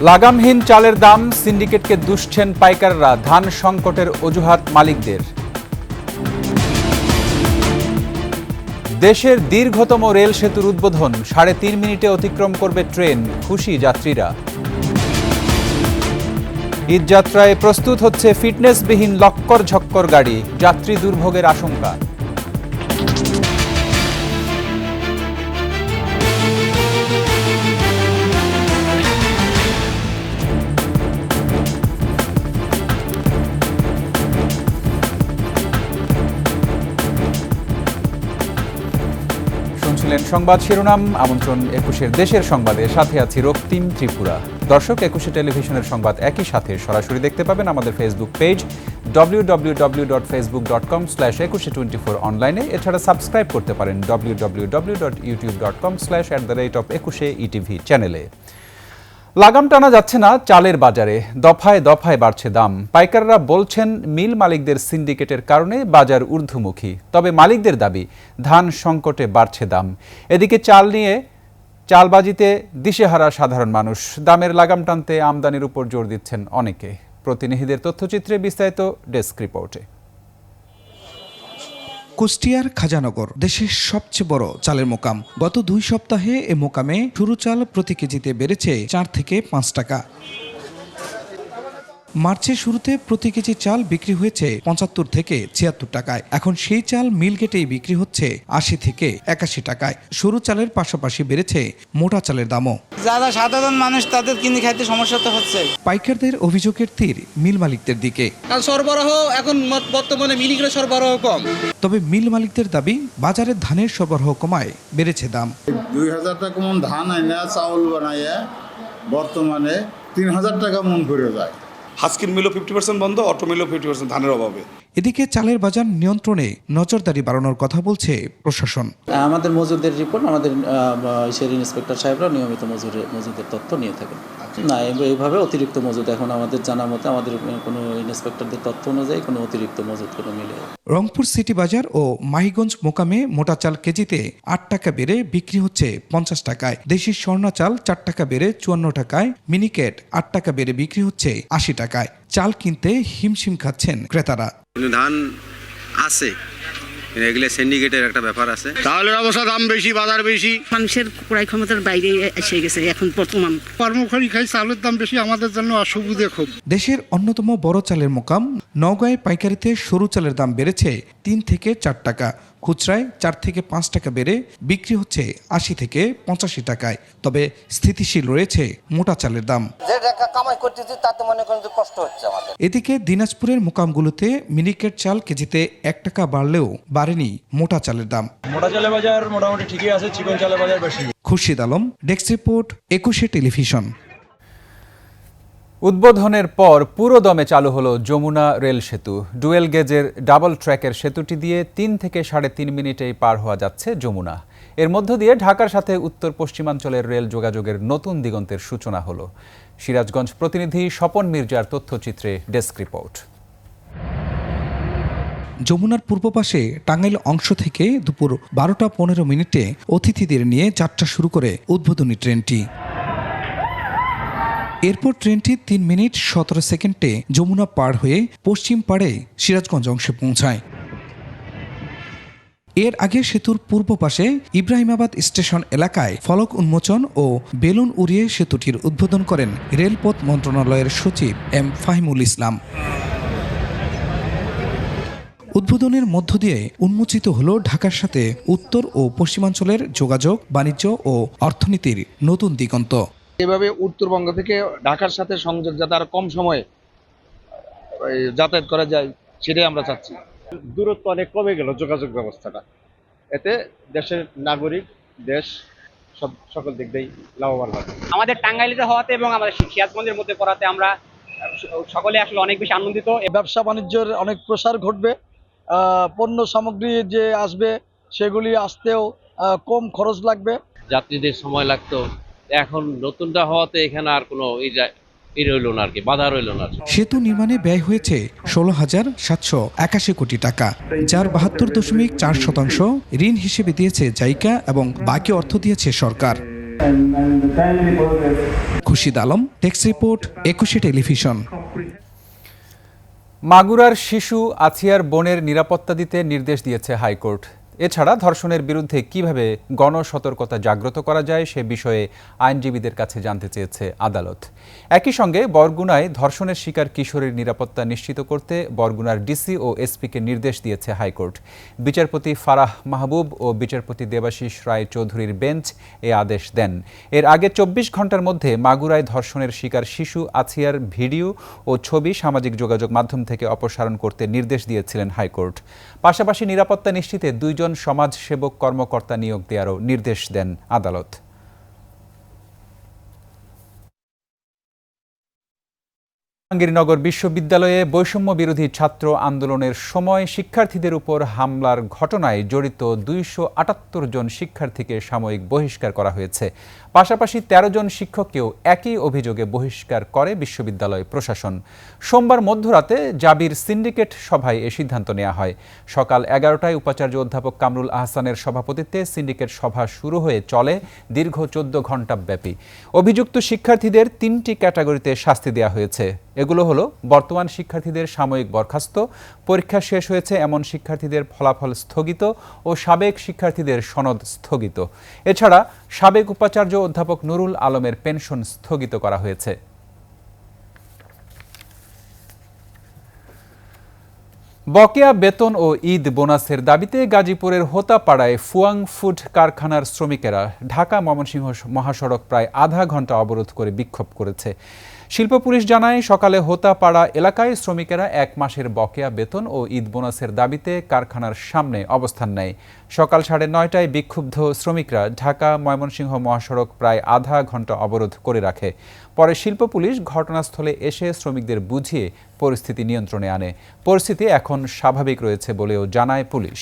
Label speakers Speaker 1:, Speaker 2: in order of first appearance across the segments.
Speaker 1: লাগামহীন চালের দাম, সিন্ডিকেটকে দুষছেন পাইকাররা, ধান সংকটের অজুহাত মালিকদের। দেশের দীর্ঘতম রেল সেতুর উদ্বোধন, 3.5 মিনিটে অতিক্রম করবে ট্রেন, খুশি যাত্রীরা। ঈদযাত্রায় প্রস্তুত হচ্ছে ফিটনেসবিহীন লক্কর ঝক্কর গাড়ি, যাত্রী দুর্ভোগের আশঙ্কা। শুনছিলেন সংবাদ শিরোনাম। আমন্ত্রণ 21-এর দেশের সংবাদে, সাথে আছি রক্তিম ত্রিপুরা। দর্শক, 21 টেলিভিশনের সংবাদ একই সাথে সরাসরি দেখতে পাবেন আমাদের ফেসবুক পেজ www.facebook.com/2124 অনলাইনে। এছাড়া সাবস্ক্রাইব করতে পারেন www.youtube.com/@21etv চ্যানেলে। লাগাম টানা যাচ্ছে না চালের বাজারে, দফায় দফায় বাড়ছে দাম। পাইকাররা বলছেন মিল মালিকদের সিন্ডিকেটের কারণে বাজার ঊর্ধ্বমুখী। তবে মালিকদের দাবি, ধান সংকটে বাড়ছে দাম। এদিকে চালবাজিতে দিশেহারা সাধারণ মানুষ। দামের লাগাম টানতে আমদানির উপর জোর দিচ্ছেন অনেকে। প্রতিনিধিদের তথ্যচিত্রে বিস্তারিত ডেস্ক রিপোর্টে।
Speaker 2: কুষ্টিয়ার খাজানগর দেশের সবচেয়ে বড় চালের মোকাম। গত 2 সপ্তাহে এ মোকামে সরু চাল প্রতি কেজিতে বেড়েছে 4 থেকে 5 টাকা। মার্চের শুরুতে প্রতি কেজি চাল বিক্রি হয়েছে 75 থেকে 76 টাকায়। এখন সেই চাল মিল গেটেই বিক্রি হচ্ছে 80 থেকে 81 টাকায়। সরু চালের পাশাপাশি বেড়েছে মোটা চালের দামও।
Speaker 3: যারা সাধারণ মানুষ তাদের কিনে খাইতে সমস্যা তো হচ্ছে।
Speaker 2: পাইকারদের অভিযোগের তীর মিল মালিকদের দিকে।
Speaker 4: সরবরাহ এখন বর্তমানে মিলিগুলো সরবরাহ কম।
Speaker 2: তবে মিল মালিকদের দাবি, বাজারে ধানের সরবরাহ কমায় বেড়েছে দাম।
Speaker 5: 2000 টাকা মন ধান আইনা চাউল বানাইয়া বর্তমানে 3000 টাকা মন করে যায়।
Speaker 6: হাস্কির মিলও 50% বন্ধ, অটো মিলও 50% ধানের অভাবে।
Speaker 2: এদিকে চালের বাজার নিয়ন্ত্রণে নজরদারি বাড়ানোর কথা বলছে প্রশাসন।
Speaker 7: আমাদের মজুদের রিপোর্ট আমাদের ইন্সপেক্টর সাহেবরা নিয়মিত মজুদের তথ্য নিয়ে থাকেন। না, এইভাবে অতিরিক্ত মজুদ এখন আমাদের জানা মতে আমাদের কোনো ইন্সপেক্টরদের তথ্য অনুযায়ী কোনো অতিরিক্ত মজুদ কোনো মিলে।
Speaker 2: রংপুর সিটি বাজার ও মাহিগঞ্জ মোকামে মোটা চাল কেজিতে 8 টাকা বেড়ে বিক্রি হচ্ছে 50 টাকায়। দেশি স্বর্ণা চাল 4 টাকা বেড়ে 54 টাকায়, মিনিকেট 8 টাকা বেড়ে বিক্রি হচ্ছে 80 টাকায়। চাল কিনতে হিমশিম খাচ্ছেন ক্রেতারা।
Speaker 8: ধান আছে, এগুলো সিন্ডিকেটের একটা ব্যাপার আছে।
Speaker 5: চালের অবস্থা দাম বেশি, বাজার বেশি,
Speaker 9: মানুষের ক্রয় ক্ষমতার বাইরে এসে গেছে এখন বর্তমান।
Speaker 5: কর্মখড়ি খাই, চালের দাম বেশি, আমাদের জন্য অসুবিধে খুব।
Speaker 2: দেশের অন্যতম বড় চালের মোকাম নওগাঁয় পাইকারিতে সরু চালের দাম বেড়েছে 3 থেকে 4 টাকা। খুচরায় 4 থেকে 5 টাকা বেড়ে বিক্রি হচ্ছে 80 থেকে 85 টাকায়। তবে স্থিতিশীল রয়েছে মোটা চালের দাম। এদিকে দিনাজপুরের মোকামগুলোতে মিনিকেট চাল কেজিতে 1 টাকা বাড়লেও বাড়েনি মোটা চালের দাম।
Speaker 4: মোটা চালের বাজার মোটামুটি ঠিকই আছে, চিকন চালের বাজার বেশি।
Speaker 2: Khurshid Alam, desk report, 21 television.
Speaker 1: উদ্বোধনের পর পুরো দমে চালু হলো যমুনা রেল সেতু। ডুয়েল গেজের ডাবল ট্র্যাকের সেতুটি দিয়ে 3 থেকে 3.5 মিনিটেই পার হওয়া যাচ্ছে যমুনা। এর মধ্য দিয়ে ঢাকার সাথে উত্তর পশ্চিমাঞ্চলের রেল যোগাযোগের নতুন দিগন্তের সূচনা হলো। সিরাজগঞ্জ প্রতিনিধি স্বপন মির্জার তথ্যচিত্রে ডেস্ক রিপোর্ট।
Speaker 2: যমুনার পূর্ব পাশে টাঙ্গাইল অংশ থেকে দুপুর 12:15 অতিথিদের নিয়ে যাত্রা শুরু করে উদ্বোধনী ট্রেনটি। এরপর ট্রেনটি 3 মিনিট 17 সেকেন্ডে যমুনা পার হয়ে পশ্চিম পাড়ে সিরাজগঞ্জ অংশে পৌঁছায়। এর আগে সেতুর পূর্ব পাশে ইব্রাহিমাবাদ স্টেশন এলাকায় ফলক উন্মোচন ও বেলুন উড়িয়ে সেতুটির উদ্বোধন করেন রেলপথ মন্ত্রণালয়ের সচিব এম ফাহিমুল ইসলাম। উদ্বোধনের মধ্য দিয়ে উন্মোচিত হল ঢাকার সাথে উত্তর ও পশ্চিমাঞ্চলের যোগাযোগ, বাণিজ্য ও অর্থনীতির নতুন দিগন্ত।
Speaker 10: এভাবে উত্তরবঙ্গ থেকে ঢাকার সাথে সংযোগ যাতে আরো কম সময়ে যাতায়াত করা যায়, সেটাই আমরা চাচ্ছি।
Speaker 11: দূরত্ব অনেক কমে গেল যোগাযোগ ব্যবস্থাটা, এতে দেশের নাগরিক, দেশ সকল দিক দিয়েই লাভবান হবে।
Speaker 12: আমাদের টাঙ্গাইলিতে হওয়াতে এবং আমাদের সিরাজগঞ্জের মধ্যে পড়াতে আমরা সকলে আসলে অনেক বেশি আনন্দিত।
Speaker 4: ব্যবসা বাণিজ্যের অনেক প্রসার ঘটবে, পণ্য সামগ্রী যে আসবে সেগুলি আসতেও কম খরচ লাগবে।
Speaker 13: যাত্রীদের সময় লাগতো, এখন নতুনটা হওয়াতে এখানে আর কোনো রইল না, আর কি বাধা রইল না।
Speaker 2: সেতু নির্মাণে ব্যয় হয়েছে 16,781 কোটি টাকা, যার 72.4% ঋণ হিসেবে দিয়েছে জাইকা এবং বাকি অর্থ দিয়েছে সরকার। খুরশিদ আলম, টেক্স রিপোর্ট, 21 টেলিভিশন।
Speaker 1: মাগুরার শিশু আছিয়ার বোনের নিরাপত্তা দিতে নির্দেশ দিয়েছে হাইকোর্ট। এছাড়া ধর্ষণের বিরুদ্ধে কিভাবে গণসতর্কতা জাগ্রত করা যায় সে বিষয়ে আইনজীবীদের কাছে জানতে চেয়েছে আদালত। একই সঙ্গে বরগুনায় ধর্ষণের শিকার কিশোরীর নিরাপত্তা নিশ্চিত করতে বরগুনার ডিসি ও এসপিকে নির্দেশ দিয়েছে হাইকোর্ট। বিচারপতি ফারাহ মাহবুব ও বিচারপতি দেবাশিস রায় চৌধুরীর বেঞ্চ এ আদেশ দেন। এর আগে 24 ঘন্টার মধ্যে মাগুরায় ধর্ষণের শিকার শিশু আছিয়ার ভিডিও ও ছবি সামাজিক যোগাযোগ মাধ্যম থেকে অপসারণ করতে নির্দেশ দিয়েছিলেন হাইকোর্ট। পাশাপাশি নিরাপত্তা নিশ্চিতে 2 জন সমাজসেবক কর্মকর্তা নিয়োগ দেওয়ারও নির্দেশ দেন আদালত। জাহাঙ্গীরনগর বিশ্ববিদ্যালয়ে বৈষম্য বিরোধী ছাত্র আন্দোলনের সময় শিক্ষার্থীদের উপর হামলার ঘটনায় জড়িত 278 জন শিক্ষার্থীকে সাময়িক বহিষ্কার করা হয়েছে। পাশাপাশি 13 জন শিক্ষককেও একই অভিযোগে বহিষ্কার করে বিশ্ববিদ্যালয় প্রশাসন। সোমবার মধ্যরাতে জাবির সিন্ডিকেট সভায় এ সিদ্ধান্ত নেওয়া হয়। সকাল 11টায় উপাচার্য অধ্যাপক কামরুল আহসানের সভাপতিত্বে সিন্ডিকেট সভা শুরু হয়ে চলে দীর্ঘ 14 ঘণ্টা ব্যাপী। অভিযুক্ত শিক্ষার্থীদের 3টি ক্যাটাগরিতে শাস্তি দেওয়া হয়েছে। এগুলো হলো বর্তমান শিক্ষার্থীদের সাময়িক বরখাস্ত, পরীক্ষা শেষ হয়েছে এমন শিক্ষার্থীদের ফলাফল স্থগিত ও সাবেক শিক্ষার্থীদের সনদ স্থগিত। এছাড়া সাবেক উপাচার্য অধ্যাপক নুরুল আলমের পেনশন স্থগিত করা হয়েছে। বকেয়া বেতন ও ঈদ বোনাসের দাবিতে গাজীপুরের হোতাপাড়ায় ফুয়াং ফুড কারখানার শ্রমিকেরা ঢাকা ময়মনসিংহ মহাসড়ক প্রায় আধা ঘন্টা অবরোধ করে বিক্ষোভ করেছে। শিল্প পুলিশ জানায় সকালে হোতাপাড়া এলাকায় শ্রমিকেরা 1 মাসের বকেয়া বেতন ও ঈদ বোনাসের দাবিতে কারখানার সামনে অবস্থান নেয়। সকাল 9:30টায় বিক্ষুব্ধ শ্রমিকরা ঢাকা ময়মনসিংহ মহাসড়ক প্রায় আধা ঘন্টা অবরোধ করে রাখে। পরে শিল্প পুলিশ ঘটনাস্থলে এসে শ্রমিকদের বুঝিয়ে পরিস্থিতি নিয়ন্ত্রণে আনে। পরিস্থিতি এখন স্বাভাবিক রয়েছে বলেও জানায় পুলিশ।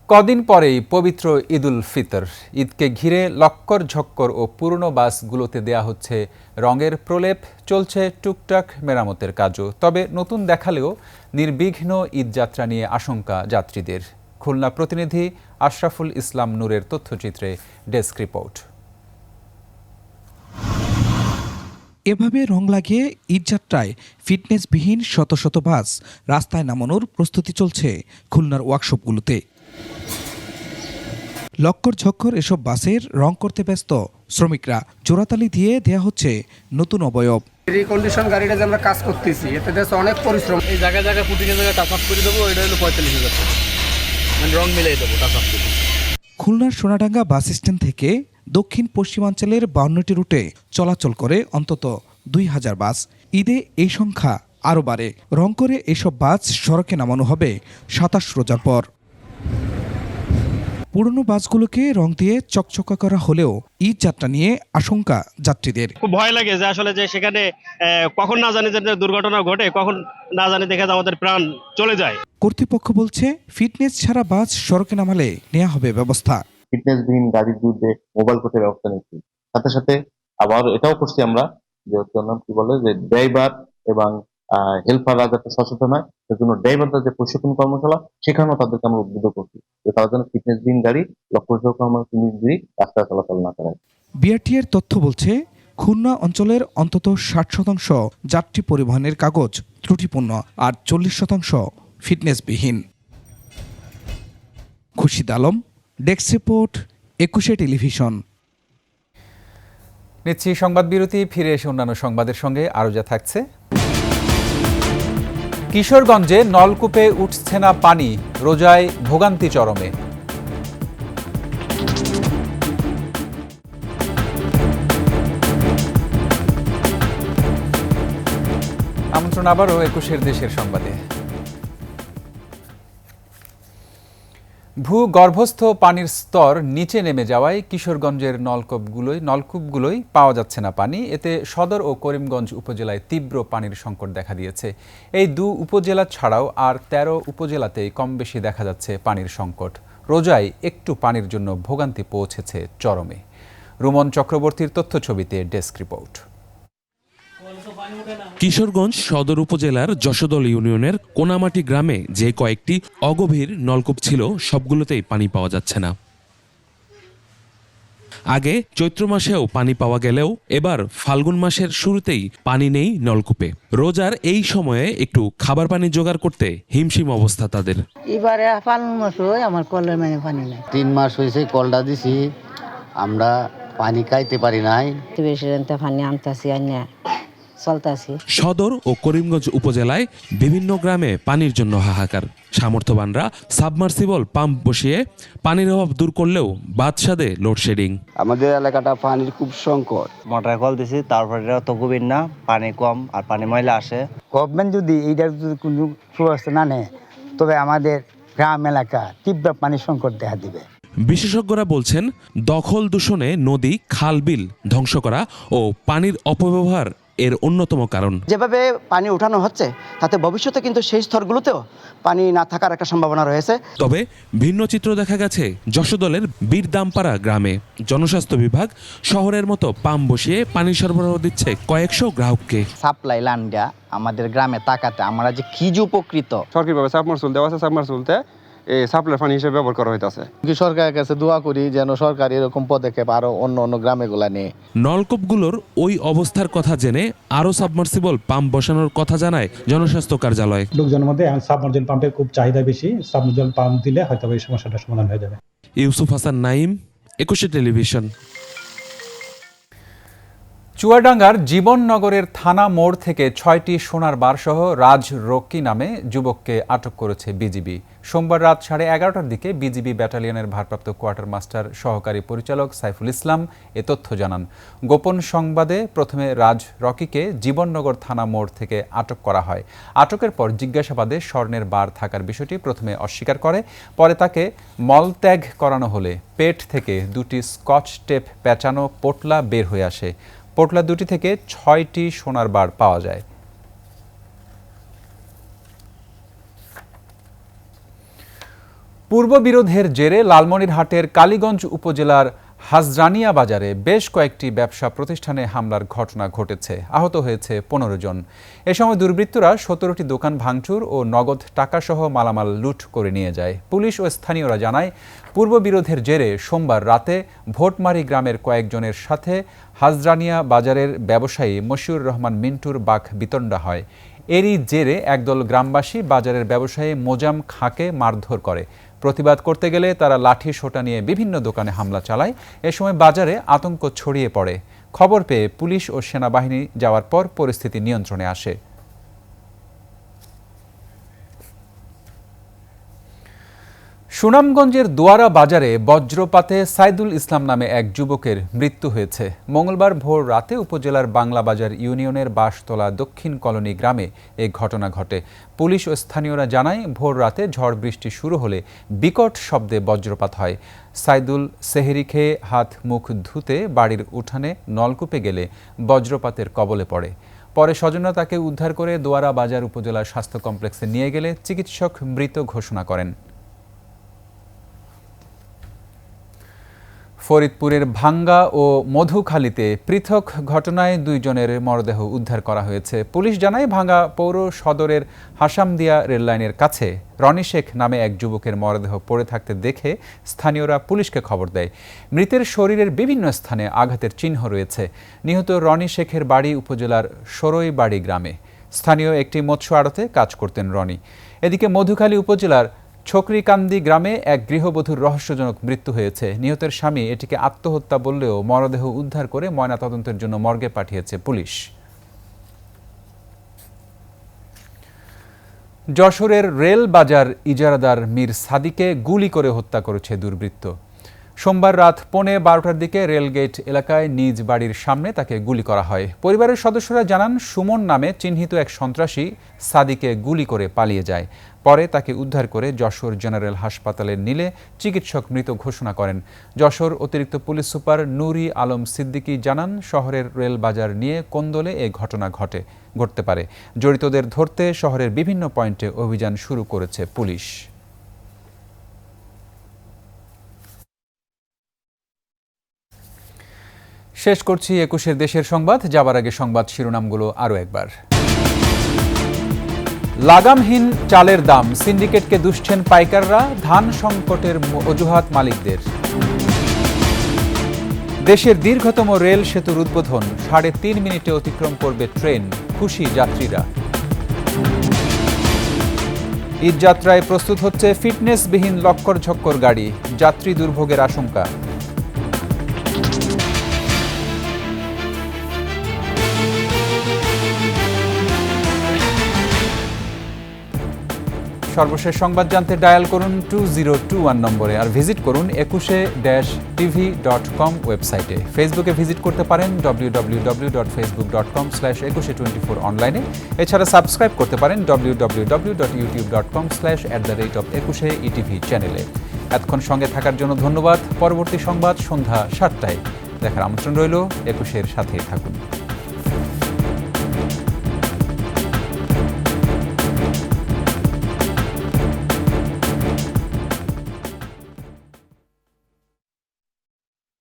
Speaker 1: কদিন পরেই পবিত্র ঈদুল ফিতর। ঈদকে ঘিরে লক্কর ঝক্কর ও পুরনো বাসগুলোতে দেয়া হচ্ছে রঙের প্রলেপ, চলছে টুকটাক মেরামতের কাজও। তবে নতুন দেখালেও নির্বিঘ্ন ঈদযাত্রা নিয়ে আশঙ্কা যাত্রীদের। খুলনা প্রতিনিধি আশরাফুল ইসলাম নূরের তথ্যচিত্রে ডেস্ক রিপোর্ট।
Speaker 2: এভাবে রং লাগিয়ে ঈদযাত্রায় ফিটনেসবিহীন শত শত বাস রাস্তায় নামানোর প্রস্তুতি চলছে খুলনার ওয়ার্কশপগুলোতে। লক্কর ঝক্কর এসব বাসের রং করতে ব্যস্ত শ্রমিকরা। জোড়াতালি দিয়ে দেয়া হচ্ছে নতুন অবয়ব।
Speaker 14: রিকন্ডিশন গাড়িটা যে আমরা কাজ করতেছি এতে দেশে অনেক পরিশ্রম। এই জায়গায় জায়গায় পুটিংয়ের জায়গায় টাচ আপ করে দেবো, এটা হলো 45,000 টাকা, মানে রং মিলিয়ে দেবো টাচ আপ করে।
Speaker 2: খুলনার সোনাডাঙ্গা বাস স্ট্যান্ড থেকে দক্ষিণ পশ্চিমাঞ্চলের 52টি রুটে চলাচল করে অন্তত 2000 বাস। ঈদে এই সংখ্যা আরও বাড়ে। রং করে এসব বাস সড়কে নামানো হবে 27 রোজার পর। পুরনো বাসগুলোকে রং দিয়ে চকচকা করা হলেও ঈদ যাত্রা নিয়ে আশঙ্কা যাত্রীদের।
Speaker 11: খুব ভয় লাগে যে আসলে যে সেখানে কখন না জানি যে দুর্ঘটনা ঘটে, কখন না জানি দেখে আমাদের প্রাণ চলে যায়।
Speaker 2: কর্তৃপক্ষ বলছে ফিটনেস ছাড়া বাস সড়কে নামালে নেওয়া হবে ব্যবস্থা।
Speaker 15: ফিটনেসবিহীন গাড়ির বিরুদ্ধে মোবাইল কোর্টের ব্যবস্থা নিচ্ছি। সাথে সাথে আবার এটাও করছি আমরা যে কি বলে যে ড্রাইভার এবং হেল্পাররা যাতে সচেতন হয়, সেজন্য ড্রাইভারদের যে প্রশিক্ষণ কর্মশালা সেখানেও তাদেরকে আমরা উদ্বুদ্ধ করছি যে তারা যেন ফিটনেসবিহীন গাড়ি রাস্তায় চলাচল না করে।
Speaker 2: বিআরটিএর তথ্য বলছে খুলনা অঞ্চলের অন্তত 60% যাত্রী পরিবহনের কাগজ ত্রুটিপূর্ণ আর 40% ফিটনেসবিহীন। Khurshid Alam, desk report, 21 television.
Speaker 1: নিচ্ছি সংবাদ বিরতি, ফিরে এসে অন্যান্য সংবাদের সঙ্গে আরও যা থাকছে। কিশোরগঞ্জে নলকূপে উঠছে না পানি, রোজায় ভোগান্তি চরমে। আমন্ত্রণ আবারও 21 দেশের সংবাদে। ভূগর্ভস্থ পানির স্তর নিচে নেমে যাওয়ায় কিশোরগঞ্জের নলকূপগুলোই পাওয়া যাচ্ছে না পানি। এতে সদর ও করিমগঞ্জ উপজেলায় তীব্র পানির সংকট দেখা দিয়েছে। এই 2 উপজেলা ছাড়াও আর 13 উপজেলাতেই কম বেশি দেখা যাচ্ছে পানির সংকট। রোজায় একটু পানির জন্য ভোগান্তি পৌঁছেছে চরমে। রুমন চক্রবর্তীর তথ্যছবিতে ডেস্ক রিপোর্ট।
Speaker 16: কিশোরগঞ্জ সদর উপজেলার যশোদল ইউনিয়নের কোনামাটি গ্রামে যে কয়েকটি অগভীর নলকূপ ছিল সবগুলোতেই পানি পাওয়া যাচ্ছে না। আগে চৈত্র মাসেও পানি পাওয়া গেলেও এবার ফাল্গুন মাসের শুরুতেই পানি নেই নলকূপে। রোজার এই সময়ে একটু খাবার পানি জোগাড় করতে হিমশিম অবস্থা তাদের।
Speaker 17: এবারে ফাল্গুন মাস আমার কলের মানে পানি নাই।
Speaker 18: 3 মাস হয়েছে কলটা দিছি, আমরা পানি খাইতে পারি নাই।
Speaker 17: পানি আনতেছি আনিয়া চলতেছি।
Speaker 16: সদর ও করিমগঞ্জ উপজেলায় বিভিন্ন গ্রামে পানির জন্য হাহাকার। সামর্থ্যবানরা সাবমার্সিবল পাম্প বসিয়ে পানির অভাব দূর করলেও বাদশাদে লোডশেডিং।
Speaker 18: আমাদের এলাকাটা পানির খুব সংকট।
Speaker 19: মোটর কল দিছি, তারপরে তো গভীর না, পানি কম আর পানি ময়লা আসে।
Speaker 18: গভর্নমেন্ট যদি এইটার যদি কোনো সুব্যবস্থা না নেয় তবে আমাদের গ্রাম এলাকা তীব্র পানির সংকট দেখা দিবে।
Speaker 16: বিশেষজ্ঞরা বলছেন দখল দূষণে নদী খাল বিল ধ্বংস করা ও পানির অপব্যবহার এর অন্যতম কারণ।
Speaker 20: যেভাবে পানি উঠানো হচ্ছে তাতে ভবিষ্যতে কিন্তু সেই স্তরগুলোতেও পানি না থাকার একটা সম্ভাবনা রয়েছে।
Speaker 16: তবে ভিন্ন চিত্র দেখা গেছে যশোদলের বীরদামপাড়া গ্রামে। জনস্বাস্থ্য বিভাগ শহরের মতো পাম্প বসিয়ে পানি সরবরাহ দিচ্ছে কয়েকশো গ্রাহককে।
Speaker 20: সাপ্লাই লাইনটা আমাদের গ্রামে তাকাতে আমরা যে কি যে উপকৃত।
Speaker 11: সরকারিভাবে সাবমার্সিবল দেওয়া আছে, সাবমার্সিবলতে এই সাপ্লাই পানি হিসেবে ব্যবহার করা হইতাছে।
Speaker 18: সরকারের কাছে দোয়া করি যেন সরকার এরকম পদক্ষেপ আরো অন্য গ্রামেগুলা নেয়।
Speaker 16: নলকূপগুলোর ওই অবস্থার কথা জেনে আরো সাবমার্সিবল পাম্প বসানোর কথা জানায় জনস্বাস্থ্য কার্যালয়।
Speaker 21: লোকজনের মধ্যে সাবমার্সিবল পাম্পের খুব চাহিদা বেশি, সাবমার্সিবল পাম্প দিলে হয়তো এই সমস্যাটা সমাধান হয়ে যাবে।
Speaker 16: ইউসুফ হাসান নাইম, 21 টেলিভিশন।
Speaker 1: চুয়াডাঙ্গার জীবননগরের থানা মোড় থেকে 6টি সোনার বারসহ রাজ রকি নামে যুবককে আটক করেছে বিজিবি। সোমবার রাত 11:30টার দিকে বিজিবি ব্যাটালিয়নের ভারপ্রাপ্ত কোয়ার্টার মাস্টার সহকারী পরিচালক সাইফুল ইসলাম এ তথ্য জানান। গোপন সংবাদে প্রথমে রাজ রকিকে জীবননগর থানা মোড় থেকে আটক করা হয়। আটকের পর জিজ্ঞাসাবাদে স্বর্ণের বার থাকার বিষয়টি প্রথমে অস্বীকার করে। পরে তাকে মলত্যাগ করানো হলে পেট থেকে 2টি স্কচ টেপ পেঁচানো পোটলা বের হয়ে আসে। পোটলা দুটি থেকে 6টি সোনার বার পাওয়া যায়। পূর্ববিরোধের জেরে লালমনিরহাটের কালীগঞ্জ উপজেলার হাজরানিয়া বাজারে বেশ কয়েকটি ব্যবসা প্রতিষ্ঠানে হামলার ঘটনা ঘটেছে। আহত হয়েছে 15 জন। এ সময় দুর্বৃত্তরা 17টি দোকান ভাঙচুর ও নগদ টাকাসহ মালামাল লুট করে নিয়ে যায়। পুলিশ ও স্থানীয়রা জানায়, পূর্ববিরোধের জেরে সোমবার রাতে ভোটমারি গ্রামের কয়েকজনের সাথে হাজরানিয়া বাজারের ব্যবসায়ী মশিউর রহমান মিন্টুর বাক বিতণ্ডা হয়। এরই জেরে একদল গ্রামবাসী বাজারের ব্যবসায়ী মোজাম খাঁকে মারধর করে। প্রতিবাদ করতে গেলে তারা লাঠি সোটা নিয়ে বিভিন্ন দোকানে হামলা চালায়। এ সময় বাজারে আতঙ্ক ছড়িয়ে পড়ে। খবর পেয়ে পুলিশ ও সেনাবাহিনী যাওয়ার পর পরিস্থিতি নিয়ন্ত্রণে আসে। সুনামগঞ্জের দোয়ারা বাজারে বজ্রপাতে সাইদুল ইসলাম নামে এক যুবকের মৃত্যু হয়েছে। মঙ্গলবার ভোর রাতে উপজেলার বাংলাবাজার ইউনিয়নের বাঁশতলা দক্ষিণ কলোনি গ্রামে এই ঘটনা ঘটে। পুলিশ ও স্থানীয়রা জানায়, ভোর রাতে ঝড় বৃষ্টি শুরু হলে বিকট শব্দে বজ্রপাত হয়। সাইদুল সেহরি খেয়ে হাত মুখ ধুতে বাড়ির উঠানে নলকূপে গেলে বজ্রপাতের কবলে পড়ে। পরে স্বজনরা তাকে উদ্ধার করে দোয়ারা বাজার উপজেলা স্বাস্থ্য কমপ্লেক্সে নিয়ে গেলে চিকিৎসক মৃত ঘোষণা করেন। ফরিদপুরের ভাঙ্গা ও মধুখালীতে পৃথক ঘটনায় 2 জনের মরদেহ উদ্ধার করা হয়েছে। পুলিশ জানায়, ভাঙ্গা পৌর সদরের হাসামদিয়া রেললাইনের কাছে রনি শেখ নামে এক যুবকের মরদেহ পড়ে থাকতে দেখে স্থানীয়রা পুলিশকে খবর দেয়। মৃতের শরীরের বিভিন্ন স্থানে আঘাতের চিহ্ন রয়েছে। নিহত রনি শেখের বাড়ি উপজেলার সরইবাড়ি গ্রামে। স্থানীয় একটি মৎস্য আড়তে কাজ করতেন রনি। এদিকে মধুখালী উপজেলার ছোকরিকান্দি গ্রামে এক গৃহবধূর রহস্যজনক মৃত্যু হয়েছে। নিহতের স্বামী এটিকে আত্মহত্যা বললেও মরদেহ উদ্ধার করে ময়নাতদন্তের জন্য মর্গে পাঠিয়েছে পুলিশ। যশোরের রেল বাজার ইজারাদার মীর সাদিকে গুলি করে হত্যা করেছে দুর্বৃত্ত। সোমবার রাত 12:15টার দিকে রেলগেট এলাকায় নিজ বাড়ির সামনে তাকে গুলি করা হয়। পরিবারের সদস্যরা জানান, সুমন নামে চিহ্নিত এক সন্ত্রাসী সাদিকে গুলি করে পালিয়ে যায়। পরে তাকে উদ্ধার করে যশোর জেনারেল হাসপাতালে নিলে চিকিৎসক মৃত ঘোষণা করেন। যশোর অতিরিক্ত পুলিশ সুপার নুরি আলম সিদ্দিকী জানান, শহরের রেল বাজার নিয়ে কোন্দলে এ ঘটনা ঘটতে পারে। জড়িতদের ধরতে শহরের বিভিন্ন পয়েন্টে অভিযান শুরু করেছে পুলিশ। শেষ করছি ২১-এর দেশের সংবাদ। যাবার আগে সংবাদ শিরোনামগুলো আরও একবার। লাগামহীন চালের দাম, সিন্ডিকেটকে দুষছেন পাইকাররা, ধান সংকটের অজুহাত মালিকদের। দেশের দীর্ঘতম রেল সেতুর উদ্বোধন, ৩.৫ মিনিটে অতিক্রম করবে ট্রেন, খুশি যাত্রীরা। ঈদযাত্রায় প্রস্তুত হচ্ছে ফিটনেসবিহীন লক্কর ঝক্কর গাড়ি, যাত্রী দুর্ভোগের আশঙ্কা। সর্বশেষ সংবাদ জানতে ডায়াল করুন 2021 নম্বরে আর ভিজিট করুন 21-tv.com ওয়েবসাইটে। ফেসবুকে ভিজিট করতে পারেন www.facebook.com/2124 অনলাইনে। এছাড়া সাবস্ক্রাইব করতে পারেন www.youtube.com/@21etv চ্যানেলে। এতক্ষণ সঙ্গে থাকার জন্য ধন্যবাদ। পরবর্তী সংবাদ সন্ধ্যা ৭টায় দেখার আমন্ত্রণ রইল। ২১-এর সাথেই থাকুন।